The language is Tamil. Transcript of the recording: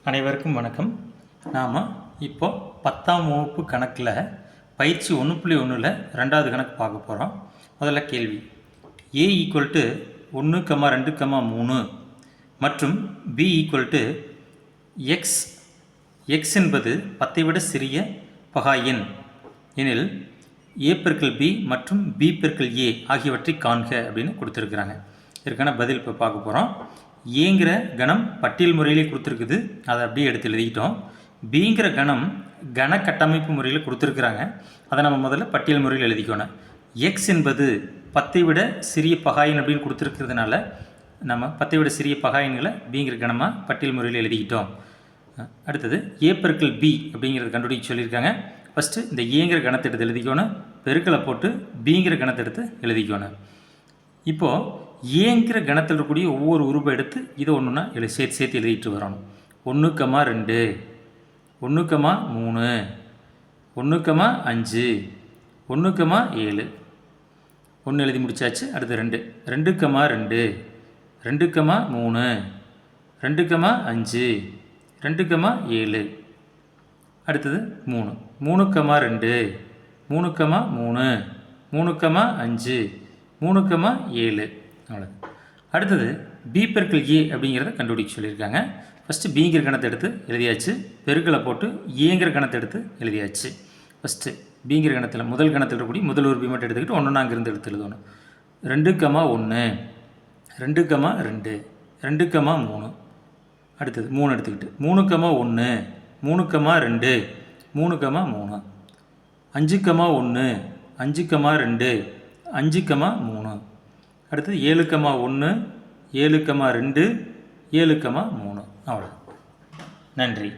அனைவருக்கும் வணக்கம். நாம் இப்போ 10ஆம் வகுப்பு கணக்கில் பயிற்சி 1.1ல் ரெண்டாவது கணக்கு பார்க்க போகிறோம். முதல்ல கேள்வி a = 1, 2, 3 மற்றும் b = x. x என்பது 10ஐ விட சிறிய பகா எண் எனில் a × b மற்றும் b × a ஆகியவற்றை காண்க அப்படின்னு கொடுத்துருக்குறாங்க. இதற்கான பதில் இப்போ பார்க்க போகிறோம். ஏங்கிற கணம் பட்டியல் முறையிலே கொடுத்துருக்குது, அதை அப்படியே எடுத்து எழுதிக்கிட்டோம். பிங்கிற கணம் கன கட்டமைப்பு முறையில் கொடுத்துருக்குறாங்க, அதை நம்ம முதல்ல பட்டியல் முறையில் எழுதிக்கணும். எக்ஸ் என்பது 10ஐ விட சிறிய பகாயன் அப்படின்னு கொடுத்துருக்கிறதுனால நம்ம 10ஐ விட சிறிய பகாயன்களை பிங்கிற கணமாக பட்டியல் முறையில் எழுதிக்கிட்டோம். அடுத்தது a × b அப்படிங்கிறது கண்டுபிடிக்க சொல்லியிருக்காங்க. ஃபஸ்ட்டு இந்த ஏங்கிற கணத்தை எடுத்து எழுதிக்கணும், பெருக்களை போட்டு பிங்கிற கணத்தை எடுத்து எழுதிக்கணும். இப்போது ஏங்கிற கணத்தில் இருக்கக்கூடிய ஒவ்வொரு உருவை எடுத்து இதை ஒன்றுனா சேர்த்து எழுதிட்டு வரணும். 1, 2, 1, 3, 1, 5, 1, 7. 1 எழுதி முடிச்சாச்சு. அடுத்து 2, 2, 2, 2, 3, 2, 5, 2, 7. அடுத்தது 3, 3, 2, 3, 3, 3, 5, 3, 7. அவ்வளோ. அடுத்தது b × a அப்படிங்கிறத கண்டுபிடிக்க சொல்லியிருக்காங்க. ஃபஸ்ட்டு பிங்கிற கணத்தை எடுத்து எழுதியாச்சு, பெருக்களை போட்டு ஏங்கிற கணத்தை எடுத்து எழுதியாச்சு. ஃபஸ்ட்டு பிங்கிற கணத்தில் முதல் கணத்தில் இருக்கக்கூடிய முதல் ஒரு பி மட்டும் எடுத்துக்கிட்டு ஒன்று அங்கேருந்து எடுத்து எழுதணும். 2, 1, 2, 2, 2, 3. அடுத்தது 3 எடுத்துக்கிட்டு 3, 1, 3, 2, 3, 3. 5, 1, 5, 2, 5, 3. அடுத்தது 7, 1, 7, 2, 7, 3. அவ்வளோ. நன்றி.